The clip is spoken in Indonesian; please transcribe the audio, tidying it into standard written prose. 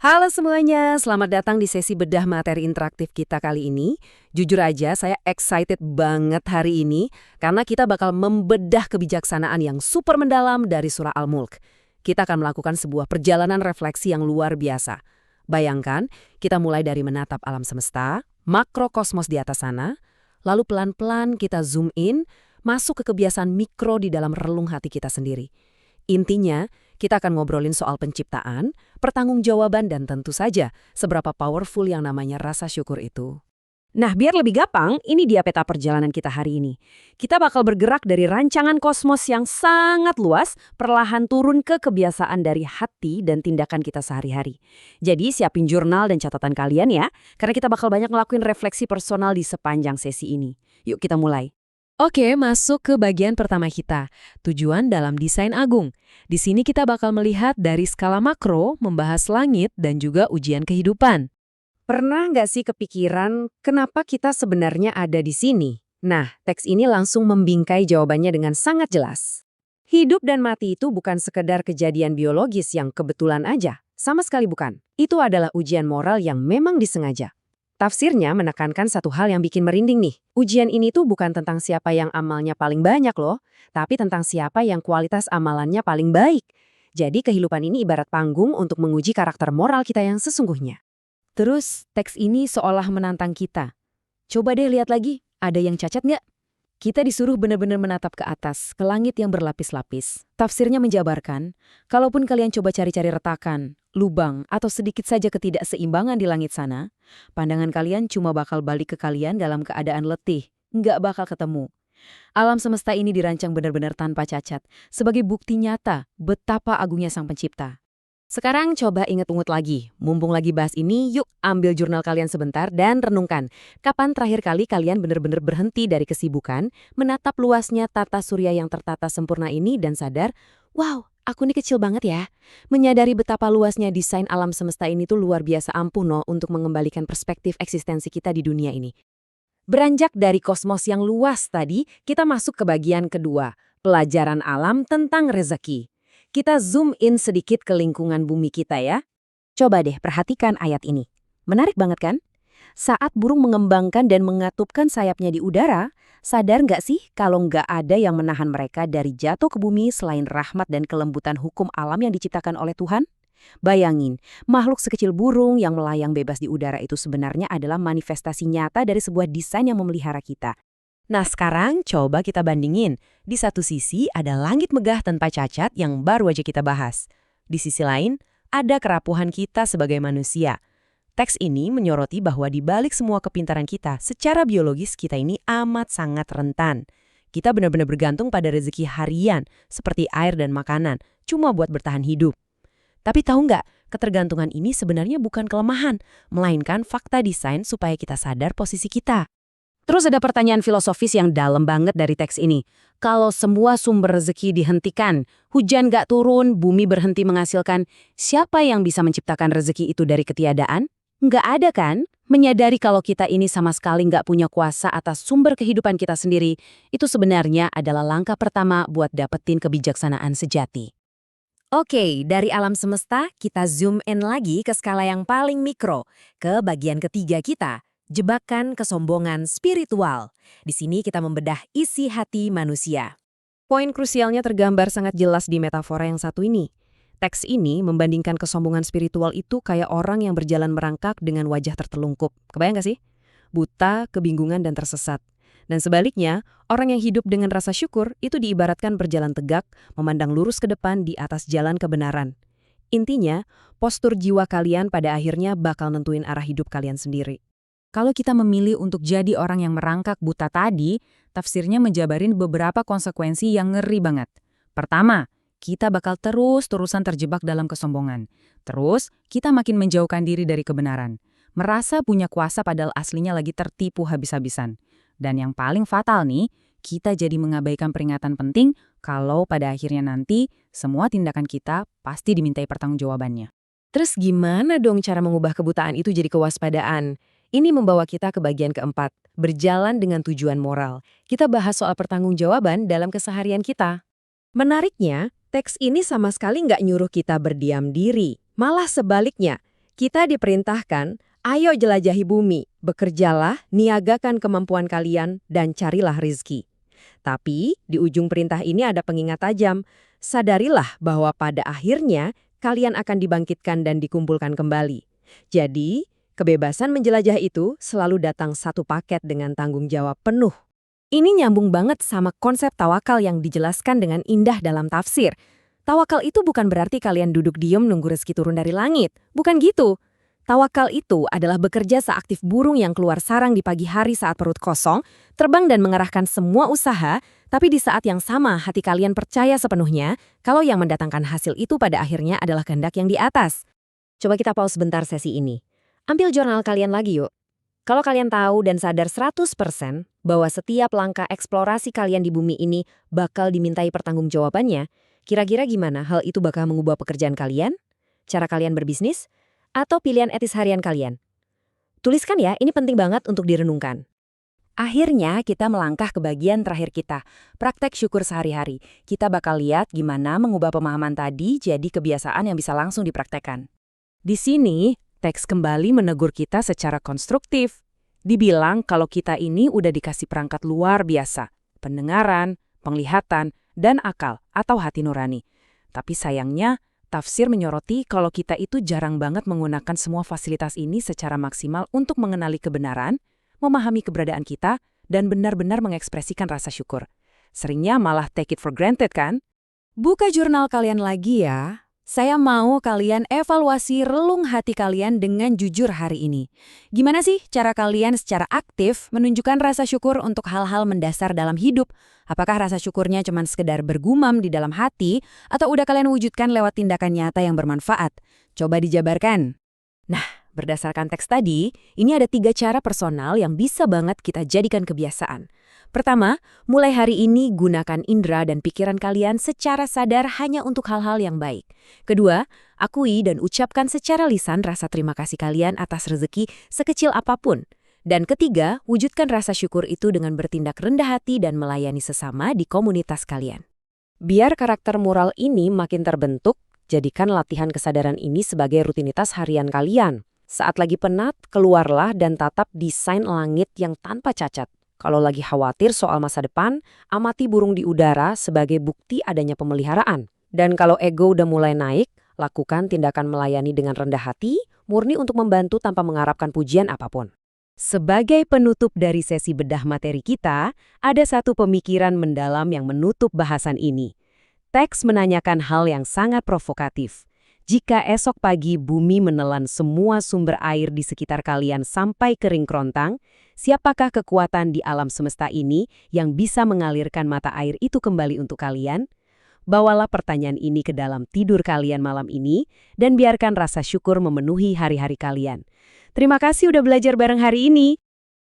Halo semuanya, selamat datang di sesi bedah materi interaktif kita kali ini. Jujur aja, saya excited banget hari ini karena kita bakal membedah kebijaksanaan yang super mendalam dari surah Al-Mulk. Kita akan melakukan sebuah perjalanan refleksi yang luar biasa. Bayangkan, kita mulai dari menatap alam semesta, makrokosmos di atas sana, lalu pelan-pelan kita zoom in, masuk ke kebiasaan mikro di dalam relung hati kita sendiri. Intinya, kita akan ngobrolin soal penciptaan, pertanggungjawaban, dan tentu saja seberapa powerful yang namanya rasa syukur itu. Nah, biar lebih gampang, ini dia peta perjalanan kita hari ini. Kita bakal bergerak dari rancangan kosmos yang sangat luas, perlahan turun ke kebiasaan dari hati dan tindakan kita sehari-hari. Jadi, siapin jurnal dan catatan kalian ya, karena kita bakal banyak ngelakuin refleksi personal di sepanjang sesi ini. Yuk kita mulai. Oke, masuk ke bagian pertama kita, tujuan dalam desain agung. Di sini kita bakal melihat dari skala makro, membahas langit dan juga ujian kehidupan. Pernah nggak sih kepikiran kenapa kita sebenarnya ada di sini? Nah, teks ini langsung membingkai jawabannya dengan sangat jelas. Hidup dan mati itu bukan sekedar kejadian biologis yang kebetulan aja. Sama sekali bukan. Itu adalah ujian moral yang memang disengaja. Tafsirnya menekankan satu hal yang bikin merinding nih. Ujian ini tuh bukan tentang siapa yang amalnya paling banyak loh, tapi tentang siapa yang kualitas amalannya paling baik. Jadi kehidupan ini ibarat panggung untuk menguji karakter moral kita yang sesungguhnya. Terus, teks ini seolah menantang kita. Coba deh lihat lagi, ada yang cacat nggak? Kita disuruh benar-benar menatap ke atas, ke langit yang berlapis-lapis. Tafsirnya menjabarkan, kalaupun kalian coba cari-cari retakan, lubang, atau sedikit saja ketidakseimbangan di langit sana, pandangan kalian cuma bakal balik ke kalian dalam keadaan letih, nggak bakal ketemu. Alam semesta ini dirancang benar-benar tanpa cacat, sebagai bukti nyata betapa agungnya Sang Pencipta. Sekarang coba inget-inget lagi, mumpung lagi bahas ini, yuk ambil jurnal kalian sebentar dan renungkan. Kapan terakhir kali kalian benar-benar berhenti dari kesibukan, menatap luasnya tata surya yang tertata sempurna ini dan sadar, wow, aku ini kecil banget ya. Menyadari betapa luasnya desain alam semesta ini tuh luar biasa ampuh no untuk mengembalikan perspektif eksistensi kita di dunia ini. Beranjak dari kosmos yang luas tadi, kita masuk ke bagian kedua, pelajaran alam tentang rezeki. Kita zoom in sedikit ke lingkungan bumi kita ya. Coba deh perhatikan ayat ini. Menarik banget kan? Saat burung mengembangkan dan mengatupkan sayapnya di udara, sadar nggak sih kalau nggak ada yang menahan mereka dari jatuh ke bumi selain rahmat dan kelembutan hukum alam yang diciptakan oleh Tuhan? Bayangin, makhluk sekecil burung yang melayang bebas di udara itu sebenarnya adalah manifestasi nyata dari sebuah desain yang memelihara kita. Nah sekarang coba kita bandingin. Di satu sisi ada langit megah tanpa cacat yang baru aja kita bahas. Di sisi lain, ada kerapuhan kita sebagai manusia. Teks ini menyoroti bahwa di balik semua kepintaran kita, secara biologis kita ini amat sangat rentan. Kita benar-benar bergantung pada rezeki harian, seperti air dan makanan, cuma buat bertahan hidup. Tapi tahu nggak, ketergantungan ini sebenarnya bukan kelemahan, melainkan fakta desain supaya kita sadar posisi kita. Terus ada pertanyaan filosofis yang dalam banget dari teks ini. Kalau semua sumber rezeki dihentikan, hujan gak turun, bumi berhenti menghasilkan, siapa yang bisa menciptakan rezeki itu dari ketiadaan? Nggak ada kan? Menyadari kalau kita ini sama sekali nggak punya kuasa atas sumber kehidupan kita sendiri, itu sebenarnya adalah langkah pertama buat dapetin kebijaksanaan sejati. Oke, dari alam semesta, kita zoom in lagi ke skala yang paling mikro, ke bagian ketiga kita. Jebakan kesombongan spiritual. Di sini kita membedah isi hati manusia. Poin krusialnya tergambar sangat jelas di metafora yang satu ini. Teks ini membandingkan kesombongan spiritual itu kayak orang yang berjalan merangkak dengan wajah tertelungkup. Kebayang gak sih? Buta, kebingungan, dan tersesat. Dan sebaliknya, orang yang hidup dengan rasa syukur itu diibaratkan berjalan tegak, memandang lurus ke depan di atas jalan kebenaran. Intinya, postur jiwa kalian pada akhirnya bakal nentuin arah hidup kalian sendiri. Kalau kita memilih untuk jadi orang yang merangkak buta tadi, tafsirnya menjabarin beberapa konsekuensi yang ngeri banget. Pertama, kita bakal terus-terusan terjebak dalam kesombongan. Terus, kita makin menjauhkan diri dari kebenaran. Merasa punya kuasa padahal aslinya lagi tertipu habis-habisan. Dan yang paling fatal nih, kita jadi mengabaikan peringatan penting kalau pada akhirnya nanti semua tindakan kita pasti dimintai pertanggungjawabannya. Terus gimana dong cara mengubah kebutaan itu jadi kewaspadaan? Ini membawa kita ke bagian keempat, berjalan dengan tujuan moral. Kita bahas soal pertanggungjawaban dalam keseharian kita. Menariknya, teks ini sama sekali nggak nyuruh kita berdiam diri. Malah sebaliknya, Kita diperintahkan, ayo jelajahi bumi, bekerjalah, niagakan kemampuan kalian, dan carilah rizki. Tapi, di ujung perintah ini ada pengingat tajam. Sadarilah bahwa pada akhirnya, kalian akan dibangkitkan dan dikumpulkan kembali. Jadi, kebebasan menjelajah itu selalu datang satu paket dengan tanggung jawab penuh. Ini nyambung banget sama konsep tawakal yang dijelaskan dengan indah dalam tafsir. Tawakal itu bukan berarti kalian duduk diem nunggu rezeki turun dari langit. Bukan gitu. Tawakal itu adalah bekerja seaktif burung yang keluar sarang di pagi hari saat perut kosong, terbang dan mengerahkan semua usaha, tapi di saat yang sama hati kalian percaya sepenuhnya kalau yang mendatangkan hasil itu pada akhirnya adalah kehendak yang di atas. Coba kita pause sebentar sesi ini. Ambil jurnal kalian lagi yuk. Kalau kalian tahu dan sadar 100% bahwa setiap langkah eksplorasi kalian di bumi ini bakal dimintai pertanggungjawabannya, kira-kira gimana hal itu bakal mengubah pekerjaan kalian, cara kalian berbisnis, atau pilihan etis harian kalian? Tuliskan ya, ini penting banget untuk direnungkan. Akhirnya kita melangkah ke bagian terakhir kita, praktek syukur sehari-hari. Kita bakal lihat gimana mengubah pemahaman tadi jadi kebiasaan yang bisa langsung dipraktekkan. Di sini, teks kembali menegur kita secara konstruktif. Dibilang kalau kita ini udah dikasih perangkat luar biasa, pendengaran, penglihatan, dan akal atau hati nurani. Tapi sayangnya, tafsir menyoroti kalau kita itu jarang banget menggunakan semua fasilitas ini secara maksimal untuk mengenali kebenaran, memahami keberadaan kita, dan benar-benar mengekspresikan rasa syukur. Seringnya malah take it for granted kan? Buka jurnal kalian lagi ya. Saya mau kalian evaluasi relung hati kalian dengan jujur hari ini. Gimana sih cara kalian secara aktif menunjukkan rasa syukur untuk hal-hal mendasar dalam hidup? Apakah rasa syukurnya cuma sekedar bergumam di dalam hati, atau udah kalian wujudkan lewat tindakan nyata yang bermanfaat? Coba dijabarkan. Nah, berdasarkan teks tadi, ini ada 3 cara personal yang bisa banget kita jadikan kebiasaan. Pertama, mulai hari ini gunakan indera dan pikiran kalian secara sadar hanya untuk hal-hal yang baik. Kedua, akui dan ucapkan secara lisan rasa terima kasih kalian atas rezeki sekecil apapun. Dan ketiga, wujudkan rasa syukur itu dengan bertindak rendah hati dan melayani sesama di komunitas kalian. Biar karakter moral ini makin terbentuk, jadikan latihan kesadaran ini sebagai rutinitas harian kalian. Saat lagi penat, keluarlah dan tatap desain langit yang tanpa cacat. Kalau lagi khawatir soal masa depan, amati burung di udara sebagai bukti adanya pemeliharaan. Dan kalau ego udah mulai naik, lakukan tindakan melayani dengan rendah hati, murni untuk membantu tanpa mengharapkan pujian apapun. Sebagai penutup dari sesi bedah materi kita, ada satu pemikiran mendalam yang menutup bahasan ini. Teks menanyakan hal yang sangat provokatif. Jika esok pagi bumi menelan semua sumber air di sekitar kalian sampai kering kerontang, siapakah kekuatan di alam semesta ini yang bisa mengalirkan mata air itu kembali untuk kalian? Bawalah pertanyaan ini ke dalam tidur kalian malam ini dan biarkan rasa syukur memenuhi hari-hari kalian. Terima kasih udah belajar bareng hari ini.